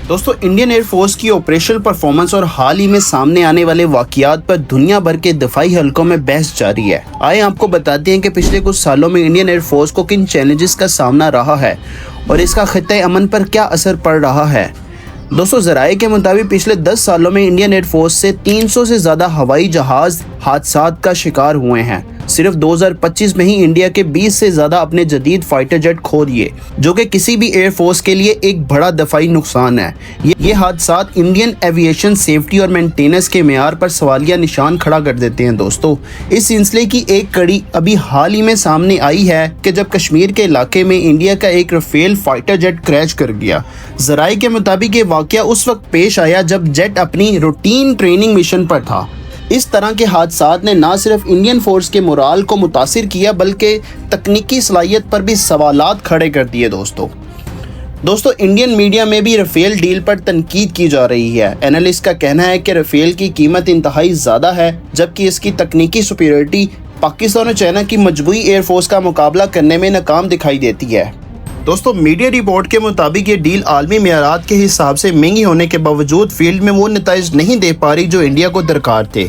دوستو Indian air force کی operational performance اور حال ہی میں سامنے آنے والے واقعات پر دنیا بھر کے دفاعی حلقوں میں بحث جاری ہے۔ آئے آپ کو بتاتے ہیں کہ پچھلے کچھ سالوں میں انڈین ایئر فورس کو کن چیلنجز کا سامنا رہا ہے اور اس کا خطۂ امن پر کیا اثر پڑ رہا ہے۔ دوستو ذرائع کے مطابق پچھلے 10 سالوں میں انڈین ایئر فورس سے 300 سے زیادہ ہوائی جہاز حادثات کا شکار ہوئے ہیں۔ صرف 2025 میں ہی انڈیا کے 20 سے زیادہ اپنے جدید فائٹر جیٹ کھو دیے، جو کہ کسی بھی ایئر فورس کے لیے ایک بڑا دفاعی نقصان ہے۔ یہ حادثات انڈین ایویشن سیفٹی اور مینٹیننس کے معیار پر سوالیہ نشان کھڑا کر دیتے ہیں۔ دوستو اس سلسلے کی ایک کڑی ابھی حال ہی میں سامنے آئی ہے کہ جب کشمیر کے علاقے میں انڈیا کا ایک رافیل فائٹر جیٹ کریش کر گیا۔ ذرائع کے مطابق یہ واقعہ اس وقت پیش آیا جب جیٹ اپنی روٹین ٹریننگ مشن پر تھا۔ اس طرح کے حادثات نے نہ صرف انڈین فورس کے مورال کو متاثر کیا بلکہ تکنیکی صلاحیت پر بھی سوالات کھڑے کر دیے۔ دوستو انڈین میڈیا میں بھی رافیل ڈیل پر تنقید کی جا رہی ہے۔ اینالسٹ کا کہنا ہے کہ رافیل کی قیمت انتہائی زیادہ ہے، جبکہ اس کی تکنیکی سپیریورٹی پاکستان اور چائنا کی مجموعی ایئر فورس کا مقابلہ کرنے میں ناکام دکھائی دیتی ہے۔ دوستو میڈیا رپورٹ کے مطابق یہ ڈیل عالمی معیارات کے حساب سے مہنگی ہونے کے باوجود فیلڈ میں وہ نتائج نہیں دے پا رہی جو انڈیا کو درکار تھے۔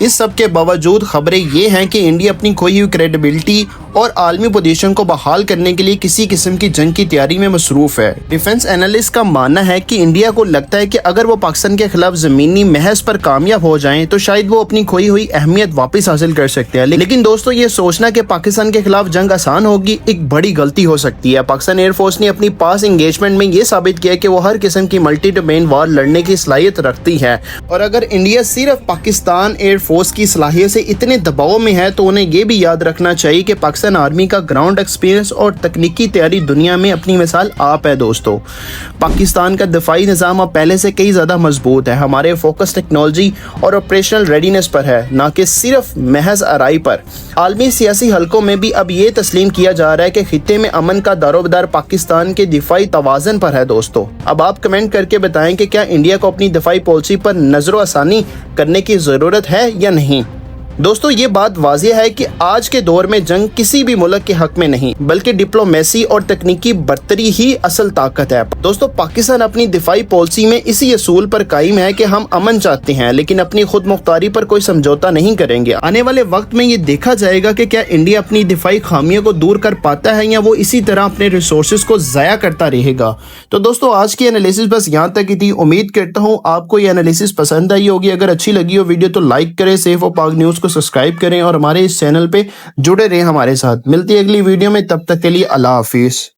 اس سب کے باوجود خبریں یہ ہیں کہ انڈیا اپنی کھوئی ہوئی کریڈیبلٹی اور عالمی پوزیشن کو بحال کرنے کے لیے کسی قسم کی جنگ کی تیاری میں مصروف ہے۔ ڈیفنس اینالسٹ کا ماننا ہے کہ انڈیا کو لگتا ہے کہ اگر وہ پاکستان کے خلاف زمینی محاذ پر کامیاب ہو جائیں تو شاید وہ اپنی کھوئی ہوئی اہمیت واپس حاصل کر سکتے ہیں، لیکن دوستو یہ سوچنا کہ پاکستان کے خلاف جنگ آسان ہوگی ایک بڑی غلطی ہو سکتی ہے۔ پاکستان ایئر فورس نے اپنی پاس انگیجمنٹ میں یہ ثابت کیا کہ وہ ہر قسم کی ملٹی ڈومین وار لڑنے کی صلاحیت رکھتی ہے، اور اگر انڈیا صرف پاکستان ایئر فورس کی صلاحیت سے اتنے دباؤ میں ہے تو انہیں یہ بھی یاد رکھنا چاہیے کہ پاکستان آرمی کا گراؤنڈ ایکسپیرینس اور تکنیکی تیاری دنیا میں اپنی مثال آپ ہے۔ دوستو پاکستان کا دفاعی نظام اب پہلے سے کئی زیادہ مضبوط ہے، ہمارے فوکس ٹیکنالوجی اور آپریشنل ریڈینس پر ہے، نہ کہ صرف محض آرائی پر۔ عالمی سیاسی حلقوں میں بھی اب یہ تسلیم کیا جا رہا ہے کہ خطے میں امن کا دارومدار پاکستان کے دفاعی توازن پر ہے۔ دوستو اب آپ کمنٹ کر کے بتائیں کہ کیا انڈیا کو اپنی دفاعی پالیسی پر نظر و ثانی کرنے کی ضرورت ہے یا نہیں۔ دوستو یہ بات واضح ہے کہ آج کے دور میں جنگ کسی بھی ملک کے حق میں نہیں بلکہ ڈپلومیسی اور تکنیکی برتری ہی اصل طاقت ہے۔ دوستو پاکستان اپنی دفاعی پالیسی میں اسی اصول پر قائم ہے کہ ہم امن چاہتے ہیں لیکن اپنی خود مختاری پر کوئی سمجھوتا نہیں کریں گے۔ آنے والے وقت میں یہ دیکھا جائے گا کہ کیا انڈیا اپنی دفاعی خامیوں کو دور کر پاتا ہے یا وہ اسی طرح اپنے ریسورسز کو ضائع کرتا رہے گا۔ تو دوستو آج کی انالیسس بس یہاں تک ہی تھی۔ امید کرتا ہوں آپ کو یہ انالیسس پسند آئی ہوگی۔ اگر اچھی لگی ہو ویڈیو تو لائک کریں، سیف و پاک نیوز کو سبسکرائب کریں اور ہمارے اس چینل پہ جڑے رہیں ہمارے ساتھ۔ ملتی ہے اگلی ویڈیو میں، تب تک کے لیے اللہ حافظ۔